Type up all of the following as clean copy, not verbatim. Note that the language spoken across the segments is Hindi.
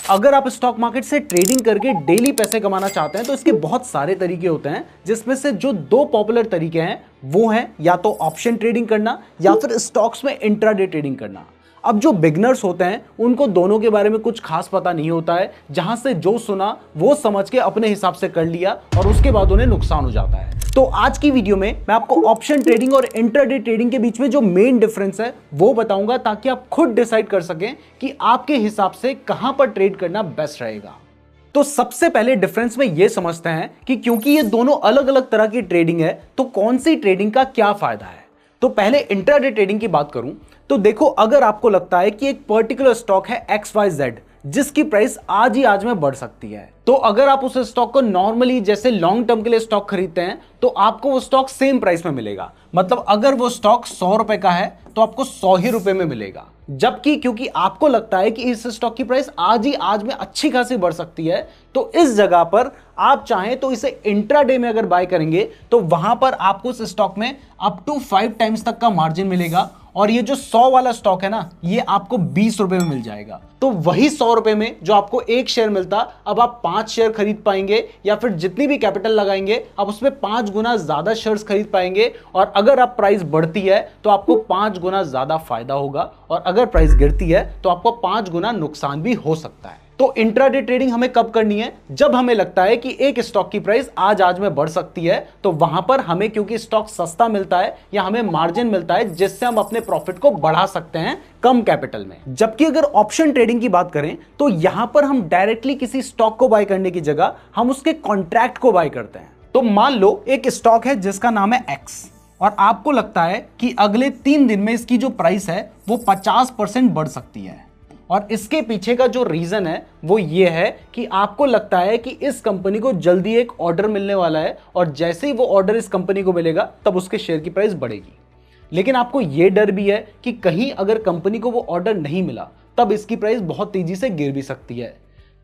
अगर आप स्टॉक मार्केट से ट्रेडिंग करके डेली पैसे कमाना चाहते हैं तो इसके बहुत सारे तरीके होते हैं, जिसमें से जो दो पॉपुलर तरीके हैं वो हैं या तो ऑप्शन ट्रेडिंग करना या फिर स्टॉक्स में इंट्राडे ट्रेडिंग करना। अब जो बिगनर्स होते हैं उनको दोनों के बारे में कुछ खास पता नहीं होता है, जहां से जो सुना वो समझ के अपने हिसाब से कर लिया और उसके बाद उन्हें नुकसान हो जाता है। तो आज की वीडियो में मैं आपको ऑप्शन ट्रेडिंग और इंट्राडे ट्रेडिंग के बीच में जो मेन डिफरेंस है वो बताऊंगा, ताकि आप खुद डिसाइड कर सकें कि आपके हिसाब से कहां पर ट्रेड करना बेस्ट रहेगा। तो सबसे पहले डिफरेंस में यह समझते हैं कि क्योंकि ये दोनों अलग अलग तरह की ट्रेडिंग है तो कौन सी ट्रेडिंग का क्या फायदा है। तो पहले इंट्राडे ट्रेडिंग की बात करूं तो देखो, अगर आपको लगता है कि एक पर्टिकुलर स्टॉक है XYZ जिसकी प्राइस आज ही आज में बढ़ सकती है, तो अगर आप उस स्टॉक को नॉर्मली जैसे लॉन्ग टर्म के लिए स्टॉक खरीदते हैं तो आपको वो स्टॉक सेम प्राइस में मिलेगा। मतलब अगर वो स्टॉक 100 रुपए का है तो आपको 100 ही रुपए में मिलेगा। जबकि क्योंकि आपको लगता है कि इस स्टॉक की प्राइस आज ही आज में अच्छी खासी बढ़ सकती है, तो इस जगह पर आप चाहें तो इसे इंट्राडे में अगर बाय करेंगे तो वहां पर आपको इस स्टॉक में अप टू 5 टाइम्स तक का मार्जिन मिलेगा। और ये जो 100 वाला स्टॉक है ना, ये आपको 20 रुपए में मिल जाएगा। तो वही 100 रुपए में जो आपको एक शेयर मिलता, अब आप 5 शेयर खरीद पाएंगे, या फिर जितनी भी कैपिटल लगाएंगे आप उसमें 5 गुना ज्यादा शेयर्स खरीद पाएंगे। और अगर आप प्राइस बढ़ती है तो आपको 5 गुना ज्यादा फायदा होगा, और अगर प्राइस गिरती है तो आपको 5 गुना नुकसान भी हो सकता है। तो इंट्राडे ट्रेडिंग हमें कब करनी है? जब हमें लगता है कि एक स्टॉक की प्राइस आज आज में बढ़ सकती है, तो वहां पर हमें क्योंकि स्टॉक सस्ता मिलता है या हमें मार्जिन मिलता है जिससे हम अपने प्रॉफिट को बढ़ा सकते हैं कम कैपिटल में। जबकि अगर ऑप्शन ट्रेडिंग की बात करें तो यहां पर हम डायरेक्टली किसी स्टॉक को बाय करने की जगह हम उसके कॉन्ट्रैक्ट को बाय करते हैं। तो मान लो एक स्टॉक है जिसका नाम है X, और आपको लगता है कि अगले 3 दिन में इसकी जो प्राइस है वो 50% बढ़ सकती है। और इसके पीछे का जो रीजन है वो ये है कि आपको लगता है कि इस कंपनी को जल्दी एक ऑर्डर मिलने वाला है, और जैसे ही वो ऑर्डर इस कंपनी को मिलेगा तब उसके शेयर की प्राइस बढ़ेगी। लेकिन आपको ये डर भी है कि कहीं अगर कंपनी को वो ऑर्डर नहीं मिला तब इसकी प्राइस बहुत तेजी से गिर भी सकती है।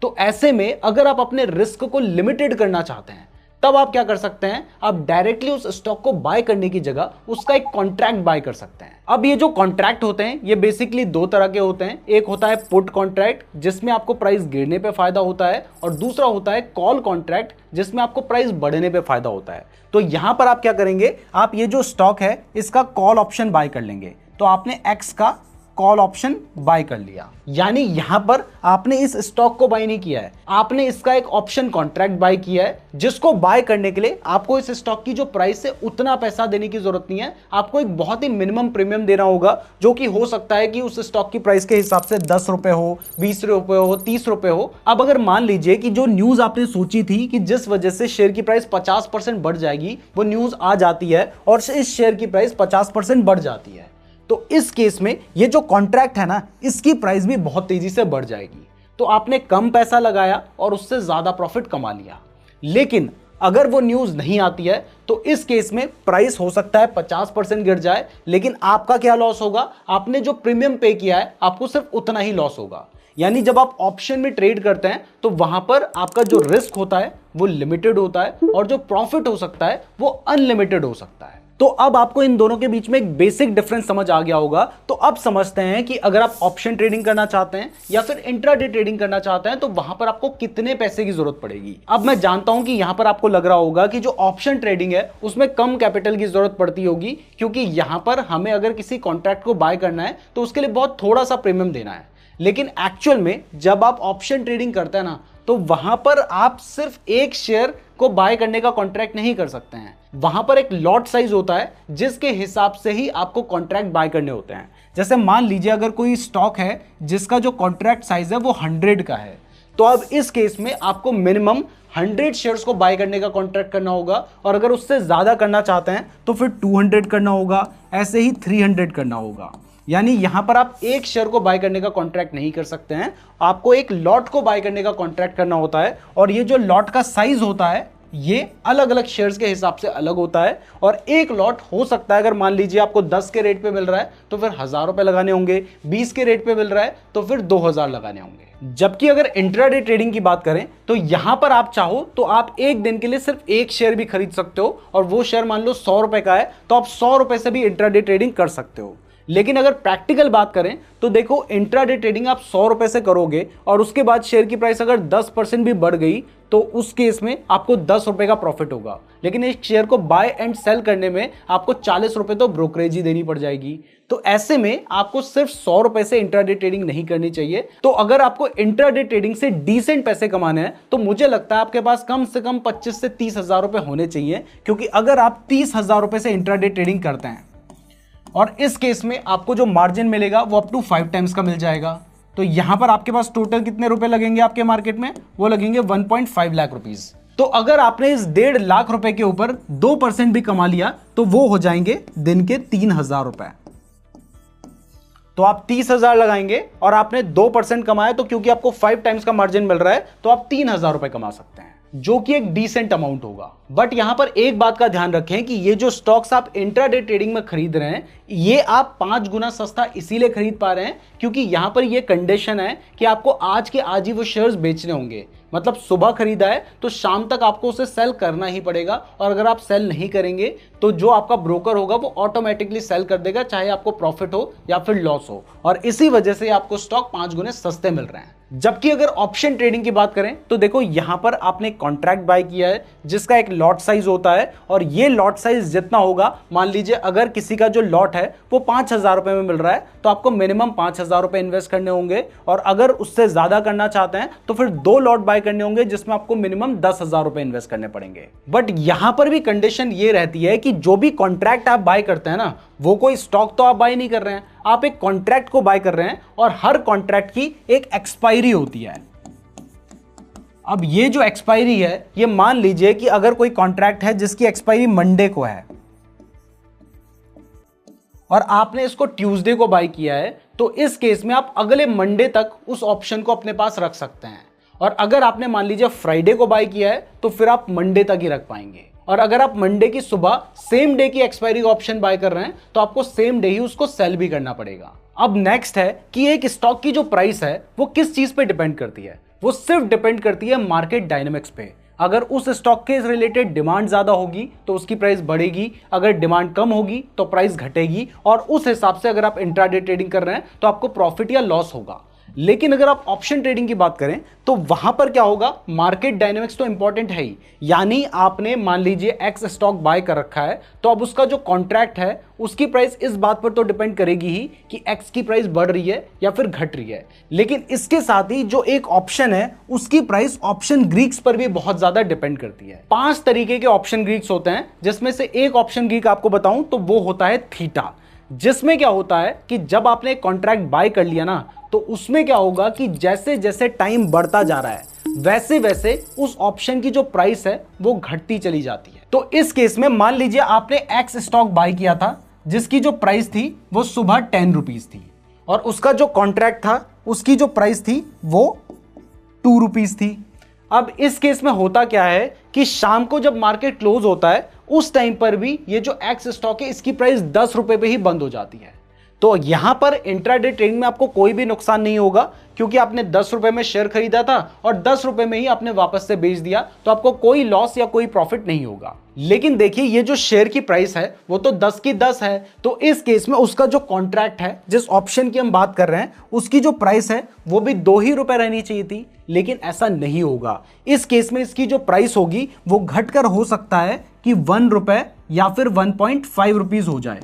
तो ऐसे में अगर आप अपने रिस्क को लिमिटेड करना चाहते हैं तब आप क्या कर सकते हैं, आप डायरेक्टली उस स्टॉक को बाय करने की जगह उसका एक कॉन्ट्रैक्ट बाय कर सकते हैं। अब ये जो कॉन्ट्रैक्ट होते हैं ये बेसिकली 2 तरह के होते हैं। एक होता है पुट कॉन्ट्रैक्ट जिसमें आपको प्राइस गिरने पे फायदा होता है, और दूसरा होता है कॉल कॉन्ट्रैक्ट जिसमें आपको प्राइस बढ़ने पे फायदा होता है। तो यहां पर आप क्या करेंगे, आप ये जो स्टॉक है इसका कॉल ऑप्शन बाय कर लेंगे। तो आपने X का कॉल ऑप्शन बाय कर लिया, यानी यहां पर आपने इस स्टॉक को बाय नहीं किया है, आपने इसका एक ऑप्शन कॉन्ट्रैक्ट बाय किया है, जिसको बाय करने के लिए आपको इस स्टॉक की जो प्राइस है उतना पैसा देने की जरूरत नहीं है। आपको एक बहुत ही मिनिमम प्रीमियम देना होगा, जो कि हो सकता है कि उस स्टॉक की प्राइस के हिसाब से 10 रुपए हो, 20 रुपए हो, 30 रुपए हो। अब अगर मान लीजिए कि जो न्यूज आपने सोची थी कि जिस वजह से शेयर की प्राइस 50% बढ़ जाएगी, वो न्यूज आ जाती है और इस शेयर की प्राइस 50% बढ़ जाती है, तो इस केस में ये जो कॉन्ट्रैक्ट है ना, इसकी प्राइस भी बहुत तेजी से बढ़ जाएगी। तो आपने कम पैसा लगाया और उससे ज्यादा प्रॉफिट कमा लिया। लेकिन अगर वो न्यूज नहीं आती है तो इस केस में प्राइस हो सकता है 50% गिर जाए, लेकिन आपका क्या लॉस होगा, आपने जो प्रीमियम पे किया है आपको सिर्फ उतना ही लॉस होगा। यानी जब आप ऑप्शन में ट्रेड करते हैं तो वहां पर आपका जो रिस्क होता है वो लिमिटेड होता है, और जो प्रॉफिट हो सकता है वो अनलिमिटेड हो सकता है। तो अब आपको इन दोनों के बीच में एक बेसिक डिफरेंस समझ आ गया होगा। तो अब समझते हैं कि अगर आप ऑप्शन ट्रेडिंग करना चाहते हैं या फिर इंट्राडे ट्रेडिंग करना चाहते हैं तो वहां पर आपको कितने पैसे की जरूरत पड़ेगी। अब मैं जानता हूं कि यहां पर आपको लग रहा होगा कि जो ऑप्शन ट्रेडिंग है उसमें कम कैपिटल की जरूरत पड़ती होगी, क्योंकि यहां पर हमें अगर किसी कॉन्ट्रैक्ट को बाय करना है तो उसके लिए बहुत थोड़ा सा प्रीमियम देना है। लेकिन एक्चुअल में जब आप ऑप्शन ट्रेडिंग करते हैं ना, तो वहां पर आप सिर्फ एक शेयर को बाय करने का कॉन्ट्रैक्ट नहीं कर सकते हैं। वहां पर एक लॉट साइज होता है जिसके हिसाब से ही आपको कॉन्ट्रैक्ट बाय करने होते हैं। जैसे मान लीजिए अगर कोई स्टॉक है जिसका जो कॉन्ट्रैक्ट साइज है वो 100 का है, तो अब इस केस में आपको मिनिमम 100 शेयर्स को बाय करने का कॉन्ट्रैक्ट करना होगा, और अगर उससे ज्यादा करना चाहते हैं तो फिर 200 करना होगा, ऐसे ही 300 करना होगा। यानी यहां पर आप एक शेयर को बाय करने का कॉन्ट्रैक्ट नहीं कर सकते हैं, आपको एक लॉट को बाय करने का कॉन्ट्रैक्ट करना होता है। और ये जो लॉट का साइज होता है ये अलग अलग शेयर्स के हिसाब से अलग होता है, और एक लॉट हो सकता है अगर मान लीजिए आपको 10 के रेट पे मिल रहा है तो फिर 1000 रुपए लगाने होंगे, 20 के रेट पे मिल रहा है तो फिर 2000 लगाने होंगे। जबकि अगर इंट्राडे ट्रेडिंग की बात करें तो यहां पर आप चाहो तो आप एक दिन के लिए सिर्फ एक शेयर भी खरीद सकते हो, और वो शेयर मान लो 100 रुपए का है तो आप 100 रुपए से भी इंट्राडे ट्रेडिंग कर सकते हो। लेकिन अगर प्रैक्टिकल बात करें तो देखो, इंट्राडे ट्रेडिंग आप 100 रुपए से करोगे और उसके बाद शेयर की प्राइस अगर 10% भी बढ़ गई तो उस केस में आपको 10 रुपए का प्रॉफिट होगा। लेकिन इस शेयर को बाय एंड सेल करने में आपको 40 रुपए तो ब्रोकरेज ही देनी पड़ जाएगी। तो ऐसे में आपको सिर्फ 100 रुपए से इंट्राडे ट्रेडिंग नहीं करनी चाहिए। तो अगर आपको इंट्राडे ट्रेडिंग से डिसेंट पैसे कमाने हैं तो मुझे लगता है आपके पास कम से कम 25 से 30 हजार रुपए होने चाहिए, क्योंकि अगर आप 30 हजार रुपए से इंट्राडे ट्रेडिंग करते हैं और इस केस में आपको जो मार्जिन मिलेगा वो अप टू 5 टाइम्स का मिल जाएगा। तो यहां पर आपके पास टोटल कितने रुपए लगेंगे आपके मार्केट में? वो लगेंगे 1.5 लाख रुपीस। तो अगर आपने इस 1.5 लाख रुपए के ऊपर 2% भी कमा लिया तो वो हो जाएंगे दिन के 3,000 रुपए। तो आप 30,000 लगाएंगे और आपने 2% कमाया, तो क्योंकि आपको 5 टाइम्स का मार्जिन मिल रहा है तो आप 3,000 रुपए कमा सकते हैं, जो कि एक डिसेंट अमाउंट होगा। बट यहां पर एक बात का ध्यान रखें कि ये जो स्टॉक्स आप इंट्राडे ट्रेडिंग में खरीद रहे हैं ये आप 5 गुना सस्ता इसीलिए खरीद पा रहे हैं क्योंकि यहां पर ये कंडीशन है कि आपको आज के आज ही वो शेयर्स बेचने होंगे। मतलब सुबह खरीदा है तो शाम तक आपको उसे सेल करना ही पड़ेगा, और अगर आप सेल नहीं करेंगे तो जो आपका ब्रोकर होगा वो ऑटोमेटिकली सेल कर देगा, चाहे आपको प्रॉफिट हो या फिर लॉस हो। और इसी वजह से आपको स्टॉक 5 गुने सस्ते मिल रहे हैं। जबकि अगर ऑप्शन ट्रेडिंग की बात करें तो देखो, यहां पर आपने कॉन्ट्रैक्ट बाय किया है जिसका एक लॉट साइज होता है, और ये लॉट साइज जितना होगा, मान लीजिए अगर किसी का जो लॉट है वो 5,000 रुपए में मिल रहा है तो आपको मिनिमम 5,000 रुपए इन्वेस्ट करने होंगे, और अगर उससे ज्यादा करना चाहते हैं तो फिर 2 लॉट बाय करने होंगे जिसमें आपको मिनिमम 10,000 रुपए इन्वेस्ट करने पड़ेंगे। बट यहां पर भी कंडीशन ये रहती है कि जो भी कॉन्ट्रैक्ट आप बाय करते हैं ना, वो कोई स्टॉक तो आप बाय नहीं कर रहे हैं, आप एक कॉन्ट्रैक्ट को बाय कर रहे हैं, और हर कॉन्ट्रैक्ट की एक एक्सपायरी होती है। अब ये जो एक्सपायरी है, ये मान लीजिए कि अगर कोई कॉन्ट्रैक्ट है जिसकी एक्सपायरी मंडे को है और आपने इसको ट्यूसडे को बाय किया है, तो इस केस में आप अगले मंडे तक उस ऑप्शन को अपने पास रख सकते हैं। और अगर आपने मान लीजिए फ्राइडे को बाय किया है तो फिर आप मंडे तक ही रख पाएंगे। और अगर आप मंडे की सुबह सेम डे की एक्सपायरी ऑप्शन बाय कर रहे हैं तो आपको सेम डे ही उसको सेल भी करना पड़ेगा। अब नेक्स्ट है कि एक स्टॉक की जो प्राइस है वो किस चीज पे डिपेंड करती है? वो सिर्फ डिपेंड करती है मार्केट डायनेमिक्स पे। अगर उस स्टॉक के रिलेटेड डिमांड ज्यादा होगी तो उसकी प्राइस बढ़ेगी, अगर डिमांड कम होगी तो प्राइस घटेगी, और उस हिसाब से अगर आप इंट्राडे ट्रेडिंग कर रहे हैं तो आपको प्रॉफिट या लॉस होगा। लेकिन अगर आप ऑप्शन ट्रेडिंग की बात करें तो वहां पर क्या होगा, मार्केट डायनेमिक्स तो इंपॉर्टेंट है ही। यानी आपने मान लीजिए एक्स स्टॉक बाय कर रखा है, तो अब उसका जो कॉन्ट्रैक्ट है उसकी प्राइस इस बात पर तो डिपेंड करेगी ही कि एक्स की प्राइस बढ़ रही है या फिर घट रही है। लेकिन इसके साथ ही जो एक ऑप्शन है उसकी प्राइस ऑप्शन ग्रीक्स पर भी बहुत ज्यादा डिपेंड करती है। 5 तरीके के ऑप्शन ग्रीक्स होते हैं, जिसमें से एक ऑप्शन ग्रीक आपको बताऊं तो वो होता है थीटा। जिसमें क्या होता है कि जब आपने कॉन्ट्रैक्ट बाय कर लिया ना, तो उसमें क्या होगा कि जैसे जैसे टाइम बढ़ता जा रहा है वैसे वैसे उस ऑप्शन की जो प्राइस है वो घटती चली जाती है। तो इस केस में मान लीजिए आपने एक्स स्टॉक बाय किया था जिसकी जो प्राइस थी वो सुबह 10 रुपीज थी, और उसका जो कॉन्ट्रैक्ट था उसकी जो प्राइस थी वो 2 रुपीज थी। अब इस केस में होता क्या है कि शाम को जब मार्केट क्लोज होता है उस टाइम पर भी ये जो एक्स स्टॉक है इसकी प्राइस 10 रुपए पे ही बंद हो जाती है। तो यहां पर इंट्राडे ट्रेडिंग में आपको कोई भी नुकसान नहीं होगा, क्योंकि आपने 10 रुपए में शेयर खरीदा था और 10 रुपए में ही आपने वापस से बेच दिया, तो आपको कोई लॉस या कोई प्रॉफिट नहीं होगा। लेकिन देखिए, ये जो शेयर की प्राइस है वो तो 10 की 10 है, तो इस केस में उसका जो कॉन्ट्रैक्ट है, जिस ऑप्शन की हम बात कर रहे हैं, उसकी जो प्राइस है वो भी 2 ही रुपए रहनी चाहिए थी। लेकिन ऐसा नहीं होगा। इस केस में इसकी जो प्राइस होगी वो घटकर हो सकता है कि 1 रुपए या फिर 1.5 रुपीज हो जाए,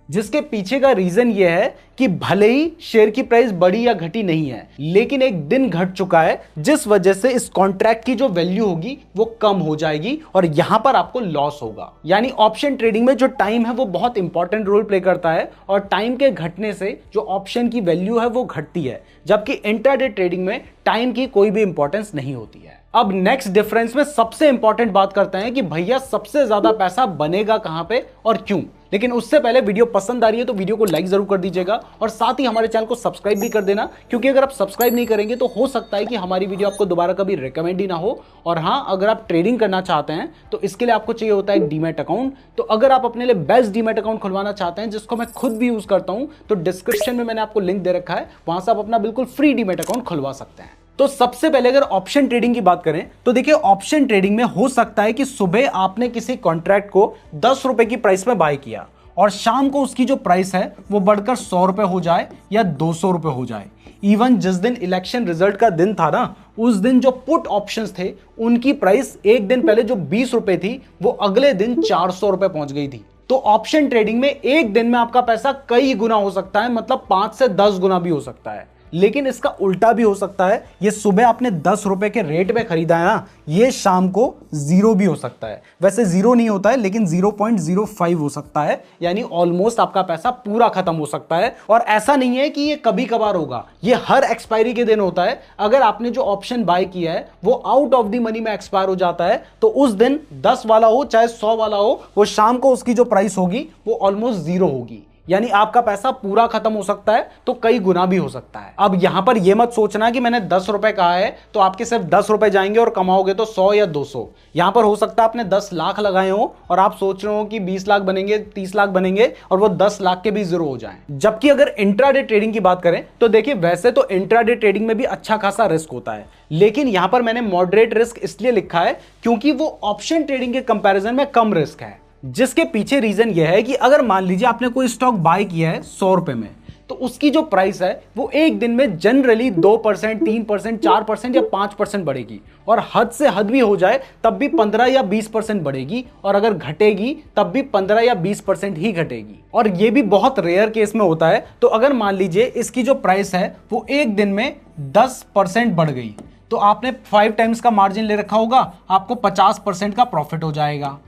जिसके पीछे का रीजन यह है कि भले ही शेयर की प्राइस बढ़ी या घटी नहीं है, लेकिन एक दिन घट चुका है, जिस वजह से इस कॉन्ट्रैक्ट की जो वैल्यू होगी वो कम हो जाएगी और यहां पर आपको लॉस होगा। यानी ऑप्शन ट्रेडिंग में जो टाइम है वो बहुत इंपॉर्टेंट रोल प्ले करता है, और टाइम के घटने से जो ऑप्शन की वैल्यू है वो घटती है, जबकि इंट्राडे ट्रेडिंग में टाइम की कोई भी इंपॉर्टेंस नहीं होती है। अब नेक्स्ट डिफरेंस में सबसे इंपॉर्टेंट बात करते हैं कि भैया सबसे ज्यादा पैसा बनेगा कहां पे और क्यों। लेकिन उससे पहले वीडियो पसंद आ रही है तो वीडियो को लाइक जरूर कर दीजिएगा, और साथ ही हमारे चैनल को सब्सक्राइब भी कर देना, क्योंकि अगर आप सब्सक्राइब नहीं करेंगे तो हो सकता है कि हमारी वीडियो आपको दोबारा कभी रिकमेंड ही ना हो। और हाँ, अगर आप ट्रेडिंग करना चाहते हैं तो इसके लिए आपको चाहिए होता है डीमैट अकाउंट। तो अगर आप अपने लिए बेस्ट डीमैट अकाउंट खुलवाना चाहते हैं, जिसको मैं खुद भी यूज करता हूं, तो डिस्क्रिप्शन में मैंने आपको लिंक दे रखा है, वहां से आप अपना बिल्कुल फ्री डीमैट अकाउंट खुलवा सकते हैं। तो सबसे पहले अगर ऑप्शन ट्रेडिंग की बात करें तो देखिए, ऑप्शन ट्रेडिंग में हो सकता है कि सुबह आपने किसी कॉन्ट्रैक्ट को 10 रुपए की प्राइस में बाय किया और शाम को उसकी जो प्राइस है वो बढ़कर 100 रुपए हो जाए या 200 रुपए हो जाए। इवन जिस दिन इलेक्शन रिजल्ट का दिन था ना, उस दिन जो पुट ऑप्शंस थे उनकी प्राइस एक दिन पहले जो 20 रुपए थी वो अगले दिन 400 रुपए पहुंच गई थी। तो ऑप्शन ट्रेडिंग में एक दिन में आपका पैसा कई गुना हो सकता है, मतलब 5 से 10 गुना भी हो सकता है। लेकिन इसका उल्टा भी हो सकता है, ये सुबह आपने 10 रुपए के रेट में खरीदा है ना, ये शाम को 0 भी हो सकता है। वैसे 0 नहीं होता है, लेकिन 0.05 हो सकता है, यानी ऑलमोस्ट आपका पैसा पूरा खत्म हो सकता है। और ऐसा नहीं है कि ये कभी कभार होगा, ये हर एक्सपायरी के दिन होता है। अगर आपने जो ऑप्शन बाय किया है वो आउट ऑफ द मनी में एक्सपायर हो जाता है, तो उस दिन 10 वाला हो चाहे 100 वाला हो, वो शाम को उसकी जो प्राइस होगी वो ऑलमोस्ट 0 होगी, यानी आपका पैसा पूरा खत्म हो सकता है, तो कई गुना भी हो सकता है। अब यहां पर यह मत सोचना कि मैंने 10 रुपए कहा है तो आपके सिर्फ 10 रुपए जाएंगे और कमाओगे तो 100 या 200। यहां पर हो सकता है आपने 10 लाख लगाए हो और आप सोच रहे हो कि 20 लाख बनेंगे, 30 लाख बनेंगे, और वो 10 लाख के भी 0 हो जाएं। जबकि अगर इंट्राडे ट्रेडिंग की बात करें तो देखिए, वैसे तो इंट्राडे ट्रेडिंग में भी अच्छा खासा रिस्क होता है, लेकिन यहां पर मैंने मॉडरेट रिस्क इसलिए लिखा है क्योंकि वो ऑप्शन ट्रेडिंग के कंपैरिजन में कम रिस्क है। जिसके पीछे रीजन यह है कि अगर मान लीजिए आपने कोई स्टॉक बाय किया है 100 रुपए में, तो उसकी जो प्राइस है वो एक दिन में जनरली 2%, 3%, 4% या 5% बढ़ेगी, और हद से हद भी हो जाए तब भी 15 या 20% बढ़ेगी, और अगर घटेगी तब भी 15 या 20% ही घटेगी। और ये भी बहुत रेयर केस में होता है। तो अगर मान लीजिए इसकी जो प्राइस है वो एक दिन में 10% बढ़ गई, तो आपने 5 टाइम्स का मार्जिन ले रखा होगा, आपको 50% का प्रॉफिट हो जाएगा।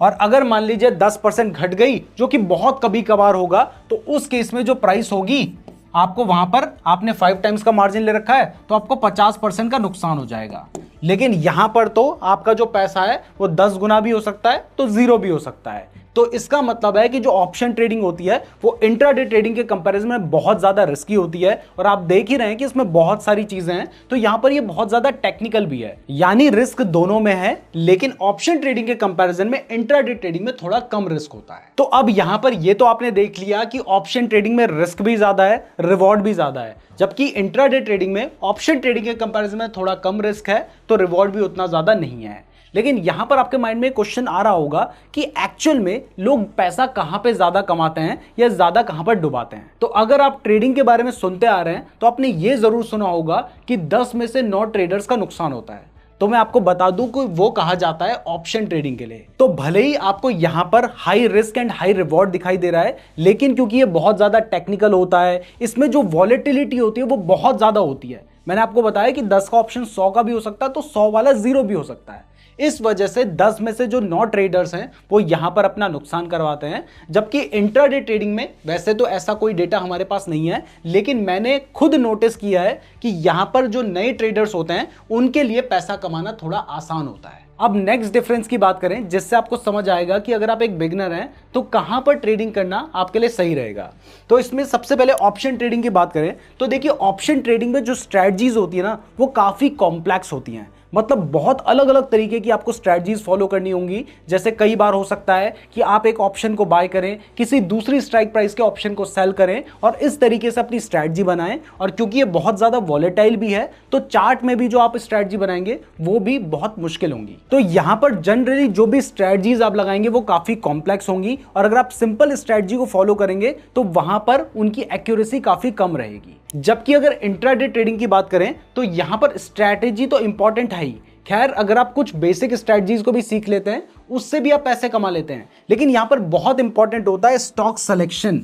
और अगर मान लीजिए 10% घट गई, जो कि बहुत कभी कभार होगा, तो उस केस में जो प्राइस होगी, आपको वहां पर आपने 5 टाइम्स का मार्जिन ले रखा है तो आपको 50% का नुकसान हो जाएगा। लेकिन यहां पर तो आपका जो पैसा है वो 10 गुना भी हो सकता है, तो 0 भी हो सकता है। तो इसका मतलब है कि जो ऑप्शन ट्रेडिंग होती है वो इंट्राडे ट्रेडिंग के कंपैरिजन में बहुत ज्यादा रिस्की होती है, और आप देख ही रहे हैं कि इसमें बहुत सारी चीजें हैं, तो यहां पर ये बहुत ज्यादा टेक्निकल भी है, यानी रिस्क दोनों में है। लेकिन ऑप्शन ट्रेडिंग के कंपैरिजन में इंट्राडे ट्रेडिंग में थोड़ा कम रिस्क होता है। तो अब यहां पर ये तो आपने देख लिया कि ऑप्शन ट्रेडिंग में रिस्क भी ज्यादा है, रिवॉर्ड भी ज्यादा है, जबकि इंट्राडे ट्रेडिंग में ऑप्शन ट्रेडिंग के कंपैरिजन में थोड़ा कम रिस्क है, तो रिवॉर्ड भी उतना ज्यादा नहीं है। लेकिन यहां पर आपके माइंड में क्वेश्चन आ रहा होगा कि एक्चुअल में लोग पैसा कहां पे ज्यादा कमाते हैं या ज्यादा कहां पर डुबाते हैं। तो अगर आप ट्रेडिंग के बारे में सुनते आ रहे हैं तो आपने ये जरूर सुना होगा कि 10 में से 9 ट्रेडर्स का नुकसान होता है। तो मैं आपको बता दूं कि वो कहा जाता है ऑप्शन ट्रेडिंग के लिए। तो भले ही आपको यहां पर high risk and high reward दिखाई दे रहा है, लेकिन क्योंकि ये बहुत ज्यादा टेक्निकल होता है, इसमें जो वॉलेटिलिटी होती है वो बहुत ज्यादा होती है। मैंने आपको बताया कि 10 का ऑप्शन 100 का भी हो सकता है, तो 100 वाला 0 भी हो सकता है। इस वजह से 10 में से जो 9 ट्रेडर्स हैं वो यहां पर अपना नुकसान करवाते हैं। जबकि इंट्राडे ट्रेडिंग में वैसे तो ऐसा कोई डेटा हमारे पास नहीं है, लेकिन मैंने खुद नोटिस किया है कि यहां पर जो नए ट्रेडर्स होते हैं उनके लिए पैसा कमाना थोड़ा आसान होता है। अब नेक्स्ट डिफरेंस की बात करें, जिससे आपको समझ आएगा कि अगर आप एक बिगिनर हैं तो कहां पर ट्रेडिंग करना आपके लिए सही रहेगा। तो इसमें सबसे पहले ऑप्शन ट्रेडिंग की बात करें तो देखिए, ऑप्शन ट्रेडिंग में जो स्ट्रेटजीज होती है ना वो काफी कॉम्प्लेक्स होती हैं, मतलब बहुत अलग अलग तरीके की आपको स्ट्रैटेजीज फॉलो करनी होंगी। जैसे कई बार हो सकता है कि आप एक ऑप्शन को बाय करें, किसी दूसरी स्ट्राइक प्राइस के ऑप्शन को सेल करें और इस तरीके से अपनी स्ट्रैटेजी बनाएं। और क्योंकि ये बहुत ज्यादा वॉलेटाइल भी है तो चार्ट में भी जो आप स्ट्रैटेजी बनाएंगे वो भी बहुत मुश्किल होंगी। तो यहां पर जनरली जो भी स्ट्रैटेजीज आप लगाएंगे वो काफी कॉम्प्लेक्स होंगी, और अगर आप सिंपल स्ट्रैटेजी को फॉलो करेंगे तो वहां पर उनकी एक्यूरेसी काफी कम रहेगी। जबकि अगर इंट्राडे ट्रेडिंग की बात करें तो यहां पर स्ट्रैटेजी तो इंपॉर्टेंट है ही, खैर अगर आप कुछ बेसिक स्ट्रैटेजीज को भी सीख लेते हैं उससे भी आप पैसे कमा लेते हैं। लेकिन यहां पर बहुत इंपॉर्टेंट होता है स्टॉक सिलेक्शन,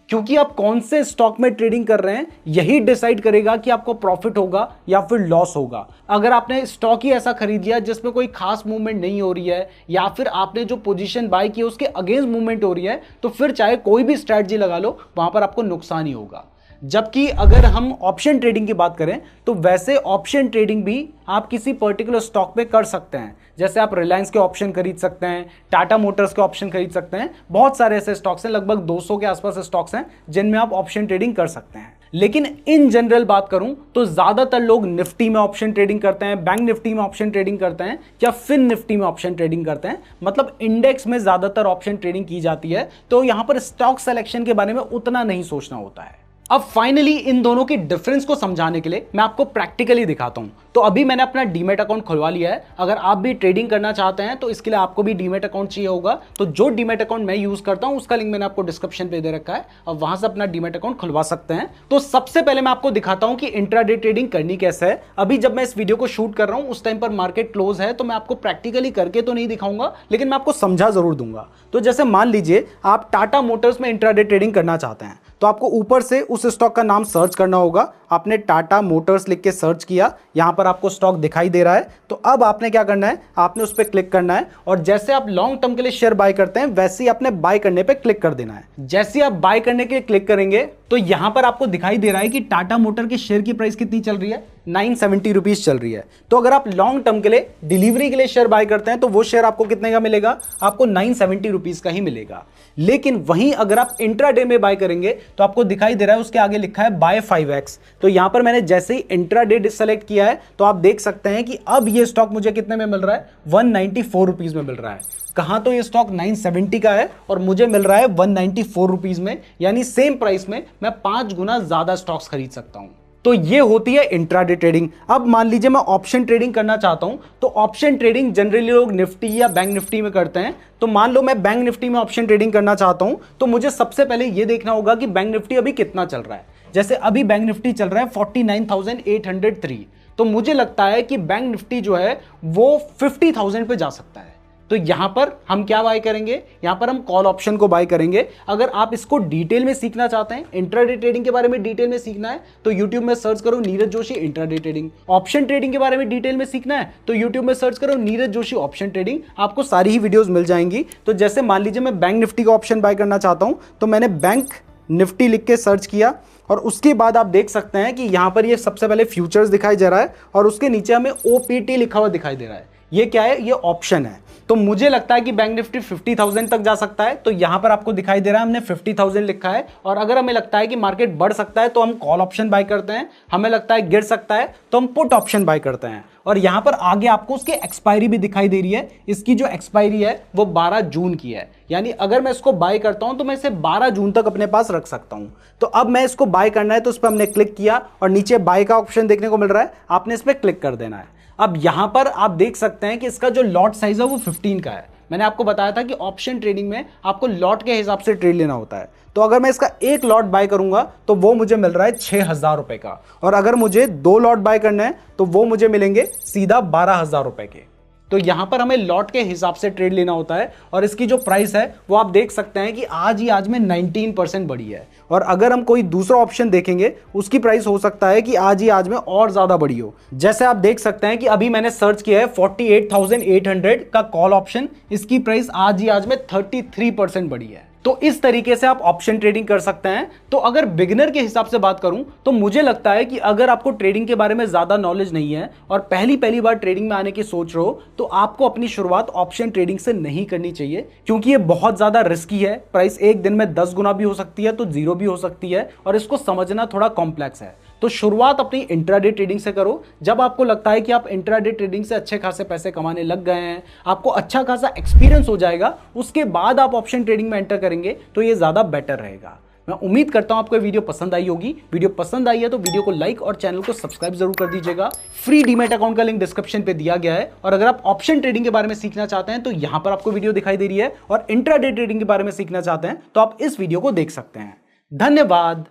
क्योंकि आप कौन से स्टॉक में ट्रेडिंग कर रहे हैं यही डिसाइड करेगा कि आपको प्रॉफिट होगा या फिर लॉस होगा। अगर आपने स्टॉक ही ऐसा खरीद लिया जिसमें कोई खास मूवमेंट नहीं हो रही है, या फिर आपने जो पोजीशन बाय की उसके अगेंस्ट मूवमेंट हो रही है, तो फिर चाहे कोई भी स्ट्रैटेजी लगा लो वहां पर आपको नुकसान ही होगा। जबकि अगर हम ऑप्शन ट्रेडिंग की बात करें तो वैसे ऑप्शन ट्रेडिंग भी आप किसी पर्टिकुलर स्टॉक पे कर सकते हैं। जैसे आप रिलायंस के ऑप्शन खरीद सकते हैं, टाटा मोटर्स के ऑप्शन खरीद सकते हैं, बहुत सारे ऐसे स्टॉक्स हैं, लगभग 200 के आसपास स्टॉक्स हैं जिनमें आप ऑप्शन ट्रेडिंग कर सकते हैं। लेकिन इन जनरल बात करूं तो ज्यादातर लोग निफ्टी में ऑप्शन ट्रेडिंग करते हैं, बैंक निफ्टी में ऑप्शन ट्रेडिंग करते हैं, या फिन निफ्टी में ऑप्शन ट्रेडिंग करते हैं, मतलब इंडेक्स में ज्यादातर ऑप्शन ट्रेडिंग की जाती है। तो यहां पर स्टॉक सिलेक्शन के बारे में उतना नहीं सोचना होता है। अब फाइनली इन दोनों के डिफरेंस को समझाने के लिए मैं आपको प्रैक्टिकली दिखाता हूं। तो अभी मैंने अपना डीमैट अकाउंट खुलवा लिया है। अगर आप भी ट्रेडिंग करना चाहते हैं तो इसके लिए आपको भी डीमैट अकाउंट चाहिए होगा। तो जो डीमैट अकाउंट मैं यूज करता हूं उसका लिंक मैंने आपको डिस्क्रिप्शन पे दे रखा है, और वहां से अपना डीमैट अकाउंट खुलवा सकते हैं। तो सबसे पहले मैं आपको दिखाता हूं कि इंट्राडे ट्रेडिंग करनी कैसे है। अभी जब मैं इस वीडियो को शूट कर रहा हूं उस टाइम पर मार्केट क्लोज है, तो मैं आपको प्रैक्टिकली करके तो नहीं दिखाऊंगा, लेकिन मैं आपको समझा जरूर दूंगा। तो जैसे मान लीजिए आप टाटा मोटर्स में इंट्राडे ट्रेडिंग करना चाहते हैं, तो आपको ऊपर से उस स्टॉक का नाम सर्च करना होगा। आपने टाटा मोटर्स लिख के सर्च किया, यहां पर आपको स्टॉक दिखाई दे रहा है। तो अब आपने क्या करना है, आपने उस पर क्लिक करना है, और जैसे आप लॉन्ग टर्म के लिए शेयर बाय करते हैं वैसे ही आपने बाय करने पे क्लिक कर देना है। जैसे आप बाय करने के लिए क्लिक करेंगे तो यहां पर आपको दिखाई दे रहा है कि टाटा मोटर के शेयर की प्राइस कितनी चल रही है, 970 रुपीज चल रही है। तो अगर आप लॉन्ग टर्म के लिए डिलीवरी के लिए शेयर बाय करते हैं तो वो शेयर आपको कितने का मिलेगा, आपको 970 रुपीज का ही मिलेगा। लेकिन वहीं अगर आप इंट्राडे में बाय करेंगे तो आपको दिखाई दे रहा है उसके आगे लिखा है बाय 5x। तो यहां पर मैंने जैसे ही इंट्राडे सेलेक्ट किया है तो आप देख सकते हैं कि अब ये स्टॉक मुझे कितने में मिल रहा है, 194 रुपीज में मिल रहा है। कहां तो ये स्टॉक 970 का है और मुझे मिल रहा है 194 रुपीज में, यानी सेम प्राइस में मैं 5 गुना ज्यादा स्टॉक्स खरीद सकता हूं। तो ये होती है इंट्राडे ट्रेडिंग। अब मान लीजिए मैं ऑप्शन ट्रेडिंग करना चाहता हूं, तो ऑप्शन ट्रेडिंग जनरली लोग निफ्टी या बैंक निफ्टी में करते हैं। तो मान लो मैं बैंक निफ्टी में ऑप्शन ट्रेडिंग करना चाहता हूं, तो मुझे सबसे पहले ये देखना होगा कि बैंक निफ्टी अभी कितना चल रहा है। जैसे अभी बैंक निफ्टी चल रहा है 49,803, तो मुझे लगता है कि बैंक निफ्टी जो है वो 50,000 पे जा सकता है। तो यहां पर हम क्या बाय करेंगे, यहां पर हम कॉल ऑप्शन को बाय करेंगे। अगर आप इसको डिटेल में सीखना चाहते हैं, इंट्राडे ट्रेडिंग के बारे में डिटेल में सीखना है, तो YouTube में सर्च करो Neeraj Joshi intraday trading. Option trading के बारे में डिटेल में सीखना है तो YouTube में सर्च करो नीरज जोशी ऑप्शन ट्रेडिंग, आपको सारी ही वीडियोस मिल जाएंगी। तो जैसे मान लीजिए मैं बैंक निफ्टी का ऑप्शन बाय करना चाहता हूं, तो मैंने बैंक निफ्टी लिख के सर्च किया, और उसके बाद आप देख सकते हैं कि यहां पर ये सबसे पहले फ्यूचर्स दिखाई दे रहा है और उसके नीचे हमें OPT लिखा हुआ दिखाई दे रहा है। ये क्या है, ये ऑप्शन है। तो मुझे लगता है कि बैंक निफ्टी 50,000 तक जा सकता है। तो यहां पर आपको दिखाई दे रहा है हमने 50,000 लिखा है, और अगर हमें लगता है कि मार्केट बढ़ सकता है तो हम कॉल ऑप्शन बाय करते हैं, हमें लगता है गिर सकता है तो हम पुट ऑप्शन बाय करते हैं। और यहां पर आगे आपको उसकी एक्सपायरी भी दिखाई दे रही है। इसकी जो एक्सपायरी है वो 12 जून की है, यानी अगर मैं इसको बाय करता हूं तो मैं इसे 12 जून तक अपने पास रख सकता हूं। तो अब मैं इसको बाय करना है तो उस पर हमने क्लिक किया और नीचे बाय का ऑप्शन देखने को मिल रहा है, आपने इस पर क्लिक कर देना है। अब यहां पर आप देख सकते हैं कि इसका जो लॉट साइज है वो 15 का है। मैंने आपको बताया था कि ऑप्शन ट्रेडिंग में आपको लॉट के हिसाब से ट्रेड लेना होता है। तो अगर मैं इसका एक लॉट बाय करूंगा तो वो मुझे मिल रहा है 6,000 रुपए का, और अगर मुझे 2 लॉट बाय करना है तो वो मुझे मिलेंगे सीधा 12,000 रुपए के। तो यहां पर हमें लॉट के हिसाब से ट्रेड लेना होता है, और इसकी जो प्राइस है वो आप देख सकते हैं कि आज में 19% बढ़ी है। और अगर हम कोई दूसरा ऑप्शन देखेंगे उसकी प्राइस हो सकता है कि आज में और ज्यादा बढ़ी हो। जैसे आप देख सकते हैं कि अभी मैंने सर्च किया है 48,800 का कॉल ऑप्शन, इसकी प्राइस आज में 33% बढ़ी है। तो इस तरीके से आप ऑप्शन ट्रेडिंग कर सकते हैं। तो अगर बिगिनर के हिसाब से बात करूं तो मुझे लगता है कि अगर आपको ट्रेडिंग के बारे में ज्यादा नॉलेज नहीं है और पहली बार ट्रेडिंग में आने की सोच रहे हो, तो आपको अपनी शुरुआत ऑप्शन ट्रेडिंग से नहीं करनी चाहिए, क्योंकि ये बहुत ज्यादा रिस्की है। प्राइस एक दिन में 10 गुना भी हो सकती है तो 0 भी हो सकती है, और इसको समझना थोड़ा कॉम्प्लेक्स है। तो शुरुआत अपनी इंट्राडे ट्रेडिंग से करो। जब आपको लगता है कि आप इंट्राडे ट्रेडिंग से अच्छे खासे पैसे कमाने लग गए हैं, आपको अच्छा खासा एक्सपीरियंस हो जाएगा, उसके बाद आप ऑप्शन ट्रेडिंग में एंटर करेंगे तो ये ज्यादा बेटर रहेगा। मैं उम्मीद करता हूं आपको ये वीडियो पसंद आई होगी। वीडियो पसंद आई है तो वीडियो को लाइक और चैनल को सब्सक्राइब जरूर कर दीजिएगा। फ्री डीमैट अकाउंट का लिंक डिस्क्रिप्शन पे दिया गया है, और अगर आप ऑप्शन ट्रेडिंग के बारे में सीखना चाहते हैं तो यहां पर आपको वीडियो दिखाई दे रही है, और इंट्राडे ट्रेडिंग के बारे में सीखना चाहते हैं तो आप इस वीडियो को देख सकते हैं। धन्यवाद।